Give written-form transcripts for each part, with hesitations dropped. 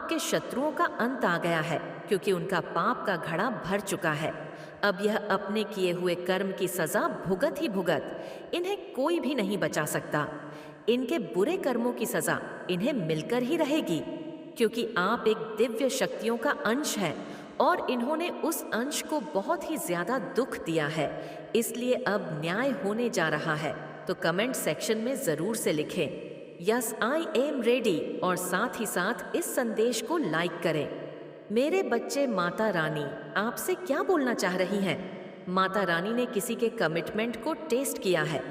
आपके शत्रुओं का अंत आ गया है, क्योंकि उनका पाप का घड़ा भर चुका है। अब यह अपने किए हुए कर्म की सजा भुगत ही भुगत, इन्हें कोई भी नहीं बचा सकता। इनके बुरे कर्मों की सजा इन्हें मिलकर ही रहेगी, क्योंकि आप एक दिव्य शक्तियों का अंश हैं और इन्होंने उस अंश को बहुत ही ज्यादा दुख दिया है। इसलिए अब न्याय होने जा रहा है। तो कमेंट सेक्शन में जरूर से लिखें यस आई एम रेडी और साथ ही साथ इस संदेश को लाइक करें। मेरे बच्चे, माता रानी आपसे क्या बोलना चाह रही हैं? माता रानी ने किसी के कमिटमेंट को टेस्ट किया है।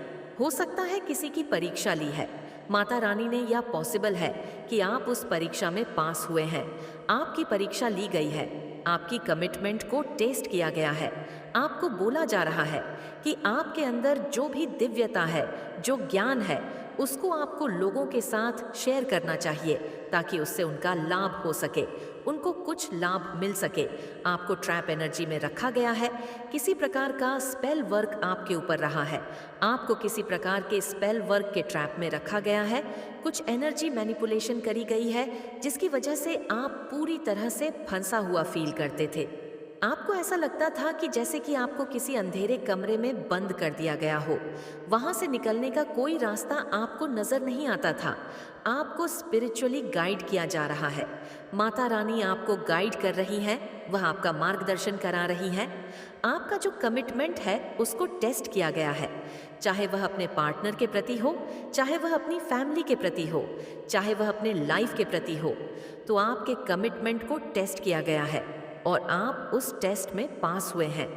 हो सकता है किसी की परीक्षा ली है। माता रानी ने यह पॉसिबल है कि आप उस परीक्षा में पास हुए हैं। आपकी परीक्षा ली गई है। आपकी कमिटमेंट को टेस्ट किया गया है। आपको बोला जा रहा है कि आपके अंदर जो भी दिव्यता है, जो ज्ञान है, उसको आपको लोगों के साथ शेयर करना चाहिए, ताकि उससे उनका लाभ हो सके, उनको कुछ लाभ मिल सके। आपको ट्रैप एनर्जी में रखा गया है। किसी प्रकार का स्पेल वर्क आपके ऊपर रहा है। आपको किसी प्रकार के स्पेल वर्क के ट्रैप में रखा गया है। कुछ एनर्जी मैनिपुलेशन करी गई है, जिसकी वजह से आप पूरी तरह से फंसा हुआ फील करते थे। आपको ऐसा लगता था कि जैसे कि आपको किसी अंधेरे कमरे में बंद कर दिया गया हो। वहां से निकलने का कोई रास्ता आपको नजर नहीं आता था। आपको स्पिरिचुअली गाइड किया जा रहा है। माता रानी आपको गाइड कर रही है, वह आपका मार्गदर्शन करा रही है। आपका जो कमिटमेंट है उसको टेस्ट किया गया है, चाहे वह अपने पार्टनर के प्रति हो, चाहे वह अपनी फैमिली के प्रति हो, चाहे वह अपने लाइफ के प्रति हो। तो आपके कमिटमेंट को टेस्ट किया गया है और आप उस टेस्ट में पास हुए हैं।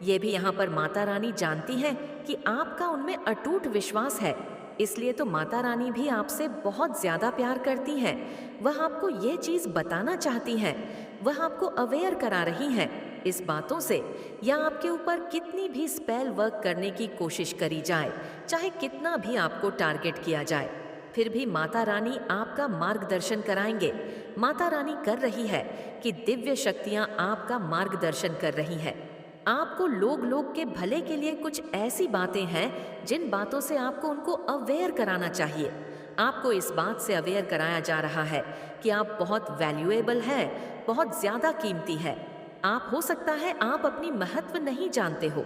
ये भी यहाँ पर माता रानी जानती हैं कि आपका उनमें अटूट विश्वास है। इसलिए तो माता रानी भी आपसे बहुत ज्यादा प्यार करती हैं। वह आपको ये चीज बताना चाहती हैं। वह आपको अवेयर करा रही हैं इस बातों से। या आपके ऊपर कितनी भी स्पेल वर्क करने की कोशिश करी जाए, चाहे कितना भी आपको टारगेट किया जाए, फिर भी माता रानी आपका मार्गदर्शन कराएंगे। माता रानी कर रही है कि दिव्य शक्तियां आपका मार्गदर्शन कर रही हैं। आपको लोग के भले के लिए कुछ ऐसी बातें हैं जिन बातों से आपको उनको अवेयर कराना चाहिए। आपको इस बात से अवेयर कराया जा रहा है कि आप बहुत वैल्यूएबल है, बहुत ज्यादा कीमती है। आप, हो सकता है आप अपनी महत्व नहीं जानते हो,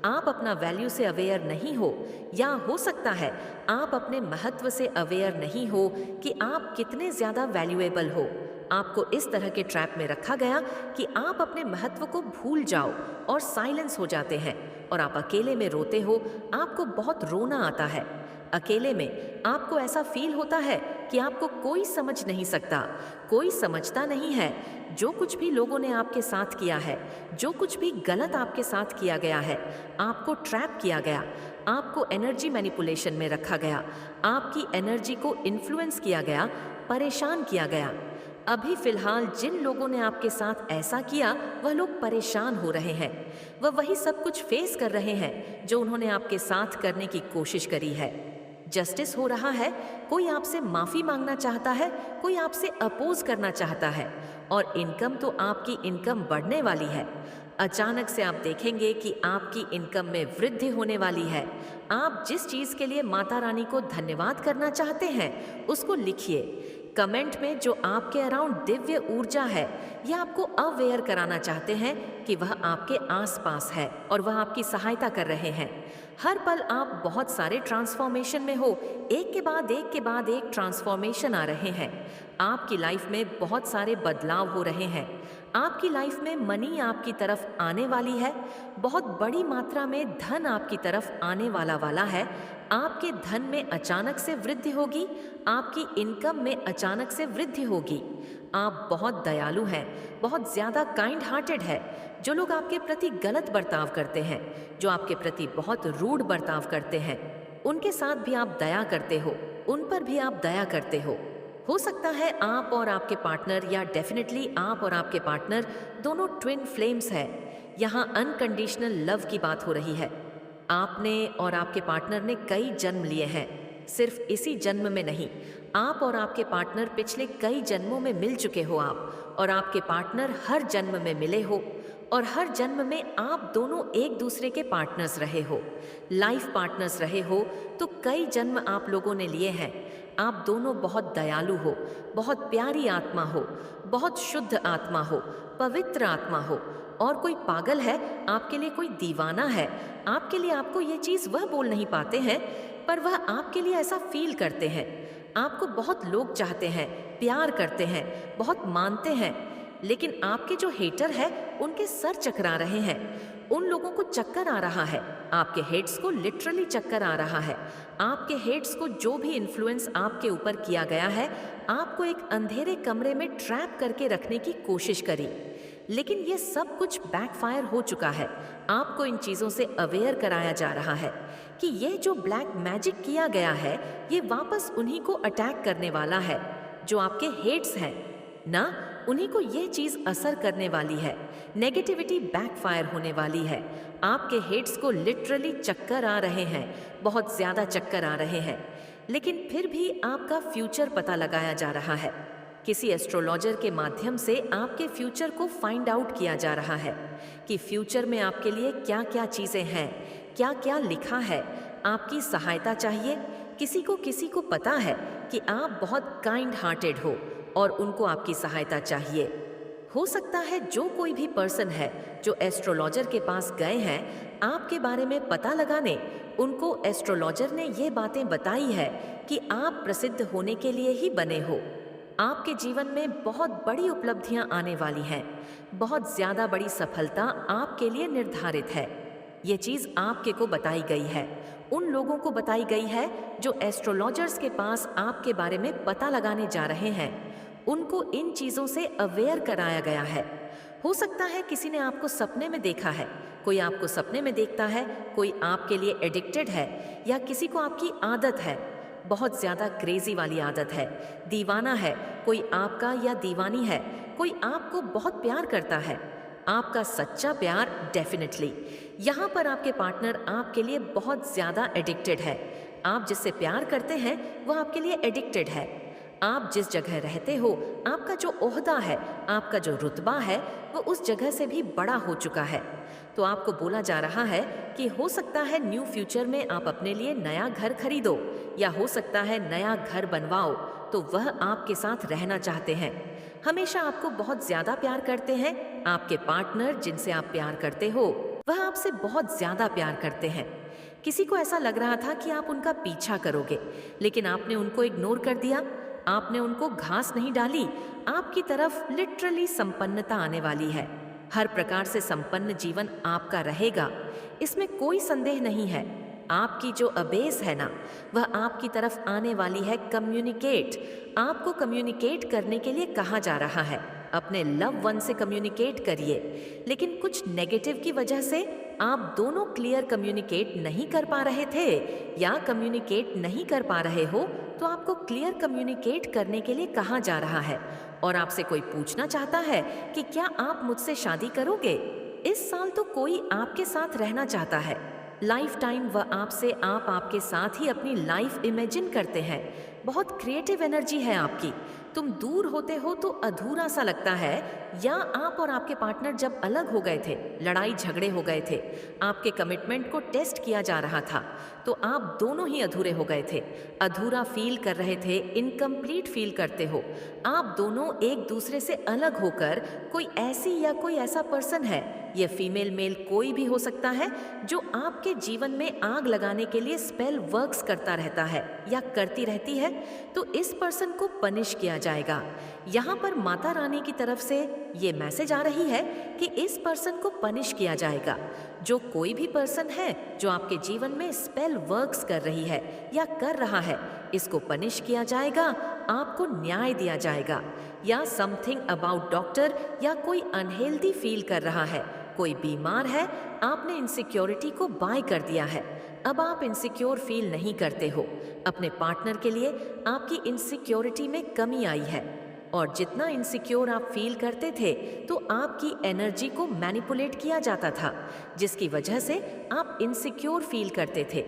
आप अपना वैल्यू से अवेयर नहीं हो, या हो सकता है आप अपने महत्व से अवेयर नहीं हो कि आप कितने ज्यादा वैल्यूएबल हो। आपको इस तरह के ट्रैप में रखा गया कि आप अपने महत्व को भूल जाओ और साइलेंस हो जाते हैं और आप अकेले में रोते हो। आपको बहुत रोना आता है। अकेले में आपको ऐसा फील होता है कि आपको कोई समझ नहीं सकता, कोई समझता नहीं है। जो कुछ भी लोगों ने आपके साथ किया है, जो कुछ भी गलत आपके साथ किया गया है, आपको ट्रैप किया गया, आपको एनर्जी मैनिपुलेशन में रखा गया, आपकी एनर्जी को इन्फ्लुएंस किया गया, परेशान किया गया। अभी फिलहाल जिन लोगों ने आपके साथ ऐसा किया, वह लोग परेशान हो रहे हैं। वह वही सब कुछ फेस कर रहे हैं जो उन्होंने आपके साथ करने की कोशिश करी है। जस्टिस हो रहा है। कोई आपसे माफी मांगना चाहता है, कोई आपसे अपोज करना चाहता है। और इनकम तो आपकी इनकम बढ़ने वाली है। अचानक से आप देखेंगे कि आपकी इनकम में वृद्धि होने वाली है। आप जिस चीज के लिए माता रानी को धन्यवाद करना चाहते हैं, उसको लिखिए कमेंट में। जो आपके अराउंड दिव्य ऊर्जा है, यह आपको अवेयर कराना चाहते हैं कि वह आपके आसपास है और वह आपकी सहायता कर रहे हैं। हर पल आप बहुत सारे ट्रांसफॉर्मेशन में हो। एक के बाद एक के बाद एक ट्रांसफॉर्मेशन आ रहे हैं। आपकी लाइफ में बहुत सारे बदलाव हो रहे हैं। आपकी लाइफ में मनी आपकी तरफ आने वाली है। बहुत बड़ी मात्रा में धन आपकी तरफ आने वाला है। आपके धन में अचानक से वृद्धि होगी। आपकी इनकम में अचानक से वृद्धि होगी। आप बहुत दयालु हैं, बहुत ज्यादा काइंड हार्टेड है। जो लोग आपके प्रति गलत बर्ताव करते हैं, जो आपके प्रति बहुत रूड बर्ताव करते हैं, उनके साथ भी आप दया करते हो, उन पर भी आप दया करते हो सकता है आप और आपके पार्टनर, या डेफिनेटली आप और आपके पार्टनर दोनों ट्विन फ्लेम्स है। यहाँ अनकंडीशनल लव की बात हो रही है। आपने और आपके पार्टनर ने कई जन्म लिए हैं, सिर्फ इसी जन्म में नहीं। आप और आपके पार्टनर पिछले कई जन्मों में मिल चुके हो आप, और आपके पार्टनर हर जन्म में मिले हो, और हर जन्म में आप दोनों एक दूसरे के पार्टनर्स रहे हो, लाइफ पार्टनर्स रहे हो। तो कई जन्म आप लोगों ने लिए हैं। आप दोनों बहुत दयालु हो, बहुत प्यारी आत्मा हो, बहुत शुद्ध आत्मा हो, पवित्र आत्मा हो, और कोई पागल है, आपके लिए कोई दीवाना है, आपके लिए आपको ये चीज़ वह बोल नहीं पाते हैं, पर वह आपके लिए ऐसा फील करते हैं। आपको बहुत लोग चाहते हैं, प्यार करते हैं, बहुत मानते हैं, लेकिन आपके जो हेटर है उनके सर चकरा रहे हैं। उन लोगों को चक्कर आ रहा है, आपके हेट्स को लिटरली चक्कर आ रहा है। आपके हेट्स को जो भी इन्फ्लुएंस आपके ऊपर किया गया है, आपको एक अंधेरे कमरे में ट्रैप करके रखने की कोशिश करी, लेकिन ये सब कुछ बैकफायर हो चुका है। आपको इन चीज़ों से अवेयर कराया जा रहा है कि ये जो ब्लैक मैजिक किया गया है, ये वापस उन्हीं को अटैक करने वाला है जो आपके हेट्स हैं ना, उन्हीं को ये चीज़ असर करने वाली है। नेगेटिविटी बैकफायर होने वाली है। आपके हेट्स को लिटरली चक्कर आ रहे हैं, बहुत ज़्यादा चक्कर आ रहे हैं, लेकिन फिर भी आपका फ्यूचर पता लगाया जा रहा है। किसी एस्ट्रोलॉजर के माध्यम से आपके फ्यूचर को फाइंड आउट किया जा रहा है कि फ्यूचर में आपके लिए क्या क्या चीज़ें हैं, क्या क्या लिखा है। आपकी सहायता चाहिए। किसी को पता है कि आप बहुत काइंड हार्टेड हो और उनको आपकी सहायता चाहिए। हो सकता है जो कोई भी पर्सन है जो एस्ट्रोलॉजर के पास गए हैं आपके बारे में पता लगाने, उनको एस्ट्रोलॉजर ने ये बातें बताई है कि आप प्रसिद्ध होने के लिए ही बने हो। आपके जीवन में बहुत बड़ी उपलब्धियां आने वाली हैं, बहुत ज़्यादा बड़ी सफलता आपके लिए निर्धारित है। ये चीज़ आपके को बताई गई है, उन लोगों को बताई गई है जो एस्ट्रोलॉजर्स के पास आपके बारे में पता लगाने जा रहे हैं। उनको इन चीज़ों से अवेयर कराया गया है। हो सकता है किसी ने आपको सपने में देखा है, कोई आपको सपने में देखता है, कोई आपके लिए एडिक्टेड है, या किसी को आपकी आदत है, बहुत ज़्यादा क्रेजी वाली आदत है, दीवाना है, कोई आपका या दीवानी है, कोई आपको बहुत प्यार करता है, आपका सच्चा प्यार डेफिनेटली। यहाँ पर आपके पार्टनर आपके लिए बहुत ज़्यादा एडिक्टेड है। आप जिससे प्यार करते हैं वह आपके लिए एडिक्टेड है। आप जिस जगह रहते हो, आपका जो ओहदा है, आपका जो रुतबा है, वो उस जगह से भी बड़ा हो चुका है। तो आपको बोला जा रहा है कि हो सकता है न्यू फ्यूचर में आप अपने लिए नया घर खरीदो, या हो सकता है नया घर बनवाओ, तो वह आपके साथ रहना चाहते हैं। हमेशा आपको बहुत ज़्यादा प्यार करते हैं। आपके पार्टनर जिनसे आप प्यार करते हो, वह आपसे बहुत ज़्यादा प्यार करते हैं। किसी को ऐसा लग रहा था कि आप उनका पीछा करोगे, लेकिन आपने उनको इग्नोर कर दिया, आपने उनको घास नहीं डाली। आपकी तरफ लिटरली संपन्नता आने वाली है। हर प्रकार से संपन्न जीवन आपका रहेगा, इसमें कोई संदेह नहीं है। आपकी जो अबेस है ना, वह आपकी तरफ आने वाली है। कम्युनिकेट, आपको कम्युनिकेट करने के लिए कहा जा रहा है। अपने लव वन से कम्युनिकेट करिए, लेकिन कुछ नेगेटिव की वजह से आप दोनों क्लियर कम्युनिकेट नहीं कर पा रहे थे, या कम्युनिकेट नहीं कर पा रहे हो, तो आपको क्लियर कम्युनिकेट करने के लिए कहा जा रहा है। और आपसे कोई पूछना चाहता है कि क्या आप मुझसे शादी करोगे। इस साल तो कोई आपके साथ रहना चाहता है, लाइफ टाइम वह आपसे, आप आपके साथ ही अपनी लाइफ इमेजिन करते हैं। बहुत क्रिएटिव एनर्जी है आपकी। तुम दूर होते हो तो अधूरा सा लगता है, या आप और आपके पार्टनर जब अलग हो गए थे, लड़ाई झगड़े हो गए थे, आपके कमिटमेंट को टेस्ट किया जा रहा था, तो आप दोनों ही अधूरे हो गए थे, अधूरा फील कर रहे थे, इनकम्प्लीट फील करते हो। आप दोनों एक दूसरे से अलग होकर, कोई ऐसी या कोई ऐसा पर्सन है, ये फीमेल मेल कोई भी हो सकता है, जो आपके जीवन में आग लगाने के लिए स्पेल वर्क्स करता रहता है या करती रहती है, तो इस पर्सन को पनिश किया जाएगा। यहाँ पर माता रानी की तरफ से ये मैसेज आ रही है कि इस पर्सन को पनिश किया जाएगा। जो कोई भी पर्सन है जो आपके जीवन में स्पेल वर्क्स कर रही है या कर रहा है, इसको पनिश किया जाएगा, आपको न्याय दिया जाएगा। या समथिंग अबाउट डॉक्टर, या कोई अनहेल्दी फील कर रहा है, कोई बीमार है, आपने इनसिक्योरिटी को बाय कर दिया है, अब आप इनसिक्योर फील नहीं करते हो। अपने पार्टनर के लिए आपकी इनसिक्योरिटी में कमी आई है, और जितना इनसिक्योर आप फील करते थे, तो आपकी एनर्जी को मैनिपुलेट किया जाता था, जिसकी वजह से आप इनसिक्योर फील करते थे।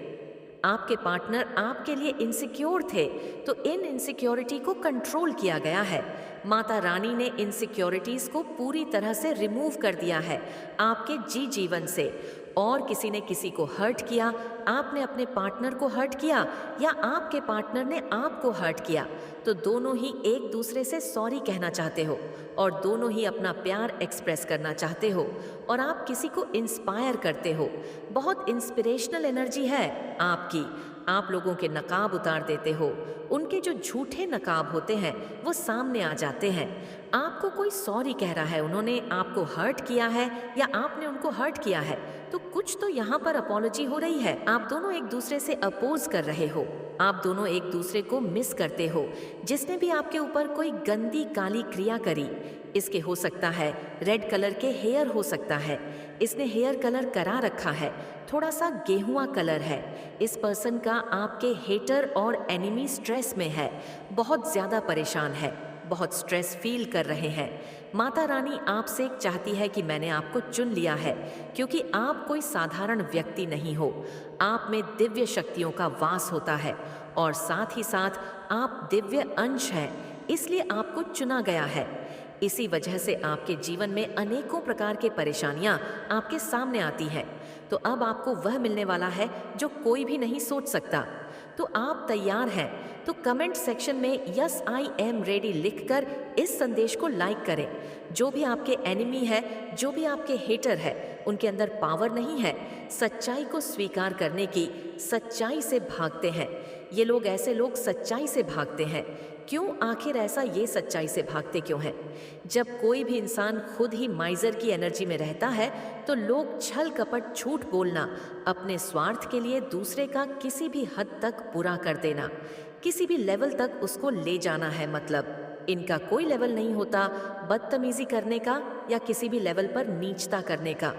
आपके पार्टनर आपके लिए इनसिक्योर थे, तो इन इनसिक्योरिटी को कंट्रोल किया गया है। माता रानी ने इनसिक्योरिटीज को पूरी तरह से रिमूव कर दिया है आपके जीवन से। और किसी ने किसी को हर्ट किया, आपने अपने पार्टनर को हर्ट किया या आपके पार्टनर ने आपको हर्ट किया, तो दोनों ही एक दूसरे से सॉरी कहना चाहते हो और दोनों ही अपना प्यार एक्सप्रेस करना चाहते हो और आप किसी को इंस्पायर करते हो। बहुत इंस्पिरेशनल एनर्जी है आपकी। आप लोगों के नकाब उतार देते हो, उनके जो झूठे नकाब होते हैं वो सामने आ जाते हैं। आपको कोई सॉरी कह रहा है, उन्होंने आपको हर्ट किया है या आपने उनको हर्ट किया है, तो कुछ तो यहाँ पर अपॉलॉजी हो रही है। आप दोनों एक दूसरे से अपोज कर रहे हो, आप दोनों एक दूसरे को मिस करते हो। जिसने भी आपके ऊपर कोई गंदी काली क्रिया करी, इसके हो सकता है रेड कलर के हेयर हो सकता है, इसने हेयर कलर करा रखा है, थोड़ा सा गेहुआ कलर है। इस पर्सन का आपके हेटर और एनिमी स्ट्रेस में है, बहुत ज़्यादा परेशान है, बहुत स्ट्रेस फील कर रहे हैं। माता रानी आपसे चाहती है कि मैंने आपको चुन लिया है, क्योंकि आप कोई साधारण व्यक्ति नहीं हो। आप में दिव्य शक्तियों का वास होता है और साथ ही साथ आप दिव्य अंश हैं, इसलिए आपको चुना गया है। इसी वजह से आपके जीवन में अनेकों प्रकार की परेशानियां आपके सामने आती हैं। तो अब आपको वह मिलने वाला है जो कोई भी नहीं सोच सकता। तो आप तैयार हैं? तो कमेंट सेक्शन में यस आई एम रेडी लिखकर इस संदेश को लाइक करें। जो भी आपके एनिमी है, जो भी आपके हेटर है, उनके अंदर पावर नहीं है सच्चाई को स्वीकार करने की। सच्चाई से भागते हैं ये लोग, ऐसे लोग सच्चाई से भागते हैं। क्यों आखिर ऐसा ये सच्चाई से भागते क्यों हैं? जब कोई भी इंसान खुद ही माइजर की एनर्जी में रहता है तो लोग छल कपट झूठ बोलना, अपने स्वार्थ के लिए दूसरे का किसी भी हद तक बुरा कर देना, किसी भी लेवल तक उसको ले जाना है। मतलब इनका कोई लेवल नहीं होता बदतमीजी करने का या किसी भी लेवल पर नीचता करने का।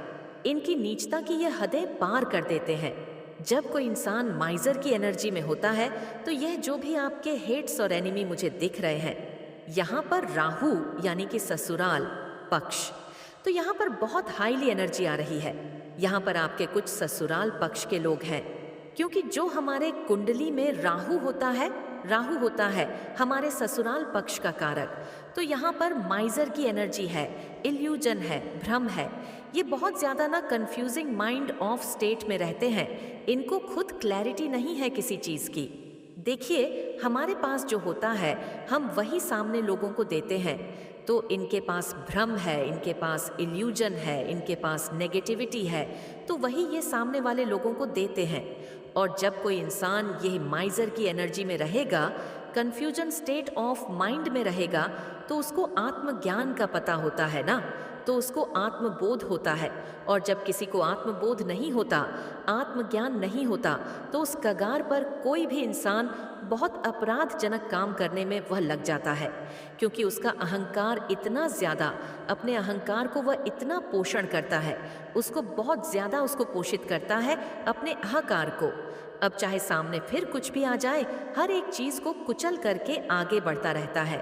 इनकी नीचता की ये हदें पार कर देते हैं। जब कोई इंसान माइजर की एनर्जी में होता है तो यह जो भी आपके हेट्स और एनिमी मुझे दिख रहे हैं, यहाँ पर राहु यानी कि ससुराल पक्ष, तो यहाँ पर बहुत हाईली एनर्जी आ रही है। यहाँ पर आपके कुछ ससुराल पक्ष के लोग हैं, क्योंकि जो हमारे कुंडली में राहु होता है हमारे ससुराल पक्ष का कारक। तो यहाँ पर माइजर की एनर्जी है, इल्यूजन है, भ्रम है। ये बहुत ज़्यादा ना कंफ्यूजिंग माइंड ऑफ स्टेट में रहते हैं। इनको खुद क्लैरिटी नहीं है किसी चीज़ की। देखिए, हमारे पास जो होता है हम वही सामने लोगों को देते हैं। तो इनके पास भ्रम है, इनके पास इल्यूजन है, इनके पास नेगेटिविटी है, तो वही ये सामने वाले लोगों को देते हैं। और जब कोई इंसान ये माइजर की एनर्जी में रहेगा, कंफ्यूजन स्टेट ऑफ माइंड में रहेगा, तो उसको आत्मज्ञान का पता होता है ना, तो उसको आत्मबोध होता है। और जब किसी को आत्मबोध नहीं होता, आत्मज्ञान नहीं होता, तो उस कगार पर कोई भी इंसान बहुत अपराधजनक काम करने में वह लग जाता है, क्योंकि उसका अहंकार इतना ज़्यादा, अपने अहंकार को वह इतना पोषण करता है, उसको बहुत ज़्यादा उसको पोषित करता है अपने अहंकार को। अब चाहे सामने फिर कुछ भी आ जाए, हर एक चीज़ को कुचल करके आगे बढ़ता रहता है।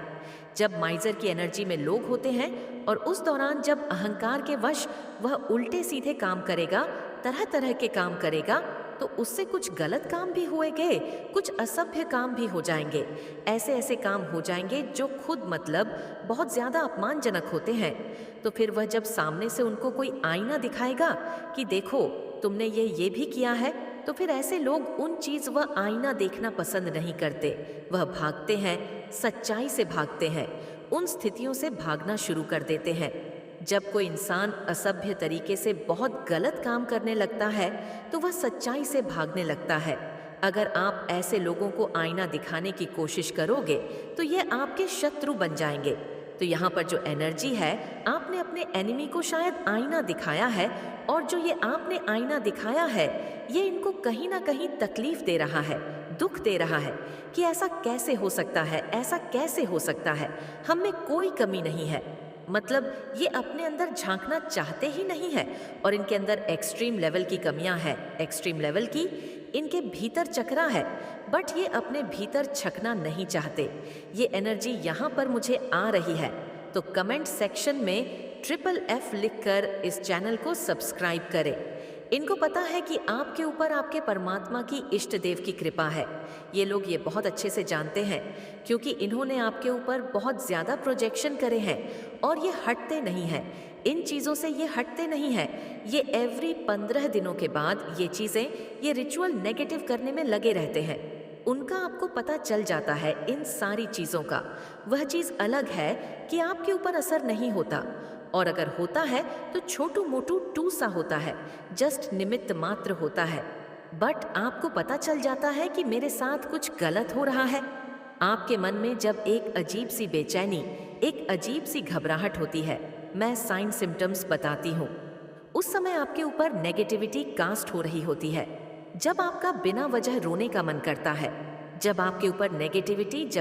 जब माइजर की एनर्जी में लोग होते हैं और उस दौरान जब अहंकार के वश वह उल्टे सीधे काम करेगा, तरह तरह के काम करेगा, तो उससे कुछ गलत काम भी होएंगे, कुछ असभ्य काम भी हो जाएंगे। ऐसे ऐसे काम हो जाएंगे जो खुद मतलब बहुत ज़्यादा अपमानजनक होते हैं। तो फिर वह जब सामने से उनको कोई आईना दिखाएगा कि देखो तुमने ये भी किया है, तो फिर ऐसे लोग उन चीज़ व आईना देखना पसंद नहीं करते। वह भागते हैं, सच्चाई से भागते हैं, उन स्थितियों से भागना शुरू कर देते हैं। जब कोई इंसान असभ्य तरीके से बहुत गलत काम करने लगता है तो वह सच्चाई से भागने लगता है। अगर आप ऐसे लोगों को आईना दिखाने की कोशिश करोगे तो ये आपके शत्रु बन जाएंगे। तो यहाँ पर जो एनर्जी है, आपने अपने एनिमी को शायद आईना दिखाया है, और जो ये आपने आईना दिखाया है ये इनको कहीं ना कहीं तकलीफ दे रहा है, दुख दे रहा है कि ऐसा कैसे हो सकता है, ऐसा कैसे हो सकता है, हम में कोई कमी नहीं है। मतलब ये अपने अंदर झांकना चाहते ही नहीं है और इनके अंदर एक्सट्रीम लेवल की कमियां हैं, एक्सट्रीम लेवल की इनके भीतर चकरा है, बट ये अपने भीतर छकना नहीं चाहते। ये एनर्जी यहाँ पर मुझे आ रही है। तो कमेंट सेक्शन में FFF लिखकर इस चैनल को सब्सक्राइब करें। इनको पता है कि आपके ऊपर आपके परमात्मा की इष्ट देव की कृपा है। ये लोग ये बहुत अच्छे से जानते हैं क्योंकि इन्होंने आपके ऊपर बहुत ज़्यादा प्रोजेक्शन करे हैं और ये हटते नहीं हैं। इन चीज़ों से ये हटते नहीं हैं। ये एवरी 15 दिनों के बाद ये चीज़ें, ये रिचुअल नेगेटिव करने में लगे रहते हैं। उनका आपको पता चल जाता है इन सारी चीज़ों का। वह चीज़ अलग है कि आपके ऊपर असर नहीं होता, और अगर होता है तो छोटू मोटू टू सा होता है, जस्ट निमित्त मात्र होता है। बट आपको पता चल जाता है कि मेरे साथ कुछ गलत हो रहा है। आपके मन में जब एक अजीब सी बेचैनी, एक अजीब सी घबराहट होती है, मैं साइन सिम्टम्स बताती हूँ। उस समय आपके ऊपर नेगेटिविटी कास्ट हो रही होती है। जब आपका बिना वजह रोने का मन करता है, जब आपके ऊपर नेगेटिविटी